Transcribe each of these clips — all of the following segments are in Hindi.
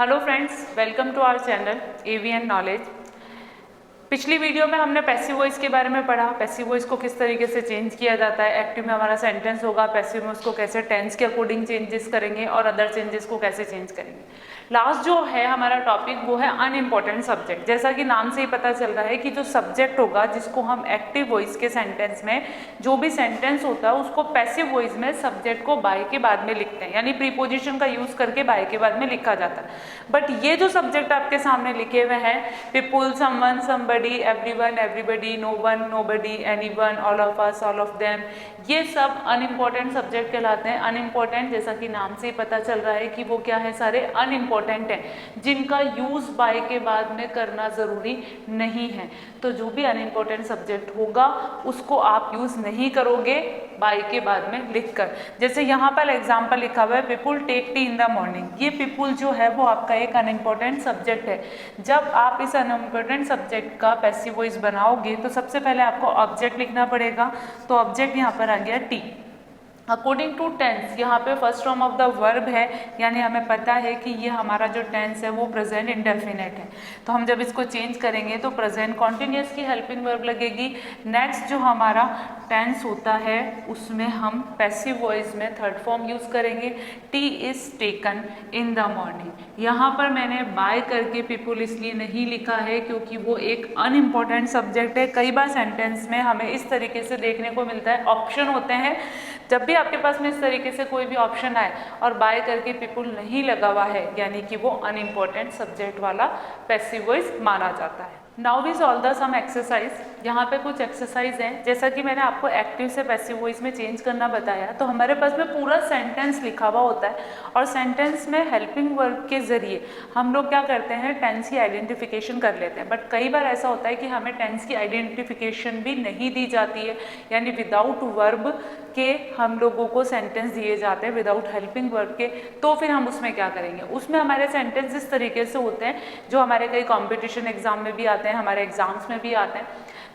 Hello friends, welcome to our channel AVN knowledge. पिछली वीडियो में हमने पैसिव वॉइस के बारे में पढ़ा। पैसिव वॉइस को किस तरीके से चेंज किया जाता है। एक्टिव में हमारा सेंटेंस होगा, पैसिव में उसको कैसे टेंस के अकॉर्डिंग चेंजेस करेंगे और अदर चेंजेस को कैसे चेंज करेंगे। लास्ट जो है हमारा टॉपिक वो है अनइम्पॉर्टेंट सब्जेक्ट। जैसा कि नाम से ही पता चल रहा है कि जो सब्जेक्ट होगा जिसको हम एक्टिव वॉइस के सेंटेंस में जो भी सेंटेंस होता है उसको पैसिव वॉइस में सब्जेक्ट को बाय के बाद में लिखते हैं, यानी प्रीपोजिशन का यूज करके बाय के बाद में लिखा जाता है। बट ये जो सब्जेक्ट आपके सामने लिखे हुए हैं, people, someone, somebody, everyone, everybody, no one, nobody, anyone, all of us, all of them, ये सब अनइम्पॉर्टेंट सब्जेक्ट कहलाते हैं। अनइम्पॉर्टेंट जैसा कि नाम से ही पता चल रहा है कि वो क्या है, सारे अनइम्पॉर्टेंट है जिनका यूज बाय के बाद में करना जरूरी नहीं है। तो जो भी अनइम्पॉर्टेंट सब्जेक्ट होगा उसको आप यूज नहीं करोगे बाय के बाद में लिखकर। जैसे यहाँ पर एग्जाम्पल लिखा हुआ है, people take tea in the morning. ये पीपुल जो है वो आपका एक अनइम्पॉर्टेंट सब्जेक्ट है। जब आप इस अनइम्पॉर्टेंट सब्जेक्ट का पैसिव वॉइस बनाओगे तो सबसे पहले आपको ऑब्जेक्ट लिखना पड़ेगा। तो ऑब्जेक्ट यहाँ पर आ गया टी। अकॉर्डिंग टू टेंस, यहाँ पे first form of the verb है, यानी हमें पता है कि ये हमारा जो टेंस है वो प्रेजेंट इंडेफिनिट है। तो हम जब इसको चेंज करेंगे तो प्रेजेंट कॉन्टिन्यूअस की हेल्पिंग वर्ब लगेगी। नेक्स्ट जो हमारा टेंस होता है उसमें हम पैसिव वॉइस में थर्ड फॉर्म यूज करेंगे, T is taken in the morning. यहाँ पर मैंने बाय करके पीपुल इसलिए नहीं लिखा है क्योंकि वो एक अनइम्पॉर्टेंट सब्जेक्ट है। कई बार सेंटेंस में हमें इस तरीके से देखने को मिलता है, ऑप्शन होते हैं। जब भी आपके पास में इस तरीके से कोई भी ऑप्शन आए और बाय करके पीपुल नहीं लगा हुआ है, यानी कि वो अनइम्पॉर्टेंट सब्जेक्ट वाला पैसिव वॉइस माना जाता है। Now we solve the some exercise. यहाँ पे कुछ एक्सरसाइज हैं। जैसा कि मैंने आपको एक्टिव से पैसिव वॉइस में चेंज करना बताया, तो हमारे पास में पूरा सेंटेंस लिखा हुआ होता है और सेंटेंस में हेल्पिंग वर्ब के जरिए हम लोग क्या करते हैं, टेंस की आइडेंटिफिकेशन कर लेते हैं। बट कई बार ऐसा होता है कि हमें टेंस की आइडेंटिफिकेशन भी नहीं दी जाती है, यानी विदाउट वर्ब के हम लोगों को सेंटेंस दिए जाते हैं, विदाउट हेल्पिंग वर्ब के। तो फिर हम उसमें क्या करेंगे, उसमें हमारे सेंटेंस इस तरीके से होते हैं जो हमारे कई कॉम्पिटिशन एग्जाम में भी आते हैं, हमारे एग्जाम्स में भी आते हैं।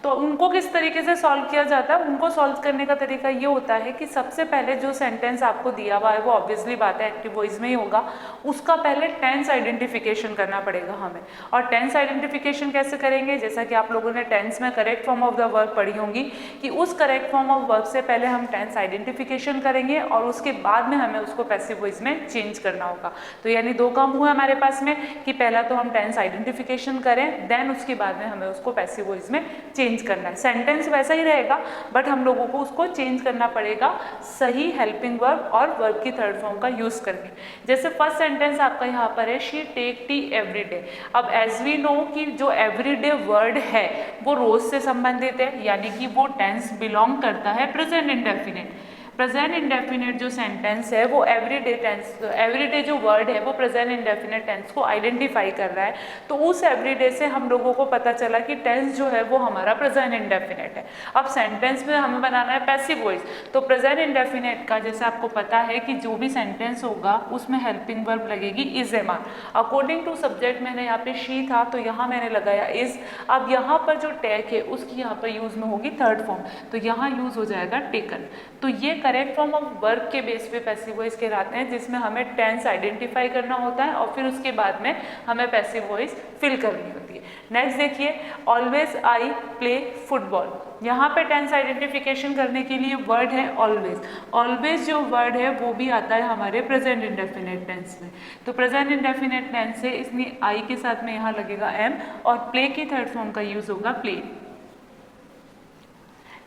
तो उनको किस तरीके से सॉल्व किया जाता है, उनको सॉल्व करने का तरीका ये होता है कि सबसे पहले जो सेंटेंस आपको दिया हुआ है वो ऑब्वियसली बात है एक्टिव वॉइस में ही होगा, उसका पहले टेंस आइडेंटिफिकेशन करना पड़ेगा हमें। और टेंस आइडेंटिफिकेशन कैसे करेंगे, जैसा कि आप लोगों ने टेंस में correct form of the verb पढ़ी होंगी कि उस करेक्ट फॉर्म ऑफ वर्ब से पहले हम टेंस आइडेंटिफिकेशन करेंगे और उसके बाद में हमें उसको पैसिव वॉइस में चेंज करना होगा। तो यानी दो काम हुआ हमारे पास में कि पहला तो हम टेंस आइडेंटिफिकेशन करें, देन उसके बाद में हमें उसको पैसिव वॉइस में चेंज करना है। सेंटेंस वैसा ही रहेगा बट हम लोगों को उसको चेंज करना पड़ेगा सही हेल्पिंग वर्ब और वर्ब की थर्ड फॉर्म का यूज करके। जैसे फर्स्ट सेंटेंस आपका यहाँ पर है, she take tea every day. अब एज वी नो कि जो एवरीडे वर्ड है वो रोज से संबंधित है, यानी कि वो टेंस बिलोंग करता है प्रेजेंट इंडेफिनिट। प्रेजेंट इंडेफिनिट जो सेंटेंस है वो एवरीडे टेंस, एवरीडे जो वर्ड है वो प्रेजेंट इंडेफिनिट टेंस को आइडेंटिफाई कर रहा है। तो उस एवरीडे से हम लोगों को पता चला कि टेंस जो है वो हमारा प्रेजेंट इंडेफिनिट है। अब सेंटेंस में हमें बनाना है पैसिव वॉइस, तो प्रेजेंट इंडेफिनिट का जैसे आपको पता है कि जो भी सेंटेंस होगा उसमें हेल्पिंग वर्ब लगेगी is am are. According to subject मैंने यहाँ पे शी था तो यहाँ मैंने लगाया इज। अब यहाँ पर जो टेक है उसकी यहाँ पर यूज में होगी थर्ड फॉर्म, तो यहाँ यूज हो जाएगा टेकन। तो ये करेक्ट फॉर्म ऑफ वर्ब के बेस पे पैसिव वॉइस कहलाते हैं, जिसमें हमें टेंस आइडेंटिफाई करना होता है और फिर उसके बाद में हमें पैसिव वॉइस फिल करनी होती है। नेक्स्ट देखिए, ऑलवेज आई प्ले फुटबॉल। यहाँ पे टेंस आइडेंटिफिकेशन करने के लिए वर्ड है ऑलवेज। ऑलवेज जो वर्ड है वो भी आता है हमारे प्रेजेंट इंडेफिनिट टेंस में। तो प्रेजेंट इंडेफिनिट टेंस है, इसलिए आई के साथ में यहाँ लगेगा एम और प्ले की थर्ड फॉर्म का यूज होगा प्ले।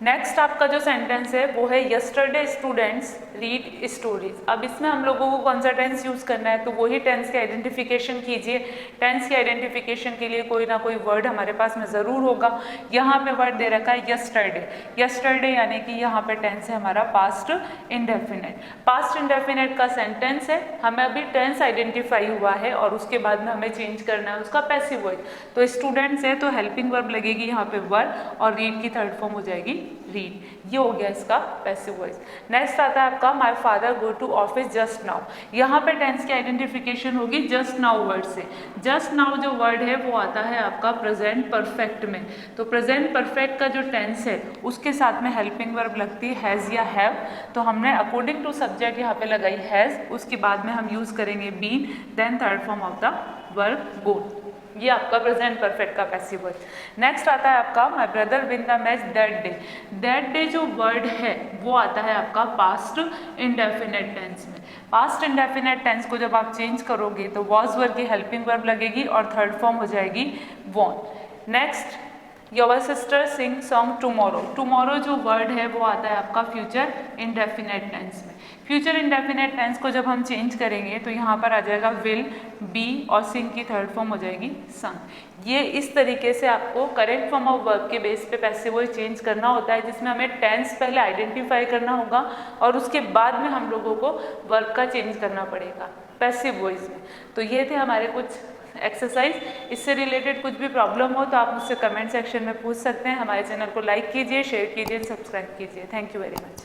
नेक्स्ट आपका जो सेंटेंस है वो है यस्टरडे स्टूडेंट्स रीड स्टोरीज। अब इसमें हम लोगों को कौन सा टेंस यूज करना है, तो वही टेंस की आइडेंटिफिकेशन कीजिए। टेंस की आइडेंटिफिकेशन के लिए कोई ना कोई वर्ड हमारे पास में ज़रूर होगा। यहाँ पे वर्ड दे रखा है यस्टरडे। यस्टरडे यानी कि यहाँ पे टेंस है हमारा पास्ट इंडेफिनिट। पास्ट इंडेफिनिट का सेंटेंस है, हमें अभी टेंस आइडेंटिफाई हुआ है और उसके बाद में हमें चेंज करना है उसका पैसिव वॉइस। तो स्टूडेंट्स है तो हेल्पिंग वर्ब लगेगी यहाँ पे वर और रीड की थर्ड फॉर्म हो जाएगी रीड। ये हो गया इसका पैसिव वॉइस। नेक्स्ट आता है आपका my father go to office just now. यहाँ पे टेंस की आइडेंटिफिकेशन होगी जस्ट नाउ वर्ड से। जस्ट नाउ जो वर्ड है वो आता है आपका प्रेजेंट परफेक्ट में। तो प्रेजेंट परफेक्ट का जो टेंस है उसके साथ में हेल्पिंग वर्ब लगती है हैज़ या हैव। तो हमने अकॉर्डिंग टू सब्जेक्ट यहाँ पे लगाई हैज़, उसके बाद में हम यूज़ करेंगे been, then third form of the verb go. ये आपका प्रेजेंट परफेक्ट का पैसिव वॉइस। नेक्स्ट आता है आपका my brother win the match that day. That day जो वर्ड है वो आता है आपका पास्ट इंडेफिनेट टेंस में। पास्ट इंडेफिनेट टेंस को जब आप चेंज करोगे तो वॉज वर्ब की हेल्पिंग वर्ब लगेगी और थर्ड फॉर्म हो जाएगी won. Next your sister sing song tomorrow. Tomorrow जो वर्ड है वो आता है आपका फ्यूचर इंडेफिनेट टेंस में। फ्यूचर इंडेफिनेट टेंस को जब हम चेंज करेंगे तो यहाँ पर आ जाएगा विल, बी और सिंग की थर्ड फॉर्म हो जाएगी संग। ये इस तरीके से आपको करेक्ट फॉर्म ऑफ वर्ब के बेस पे पैसिव वॉइस चेंज करना होता है, जिसमें हमें टेंस पहले आइडेंटिफाई करना होगा और उसके बाद में हम लोगों को वर्ब का चेंज करना पड़ेगा पैसिव वॉइस में। तो ये थे हमारे कुछ एक्सरसाइज। इससे रिलेटेड कुछ भी प्रॉब्लम हो तो आप मुझसे कमेंट सेक्शन में पूछ सकते हैं। हमारे चैनल को लाइक कीजिए, शेयर कीजिए, सब्सक्राइब कीजिए। Thank you very much.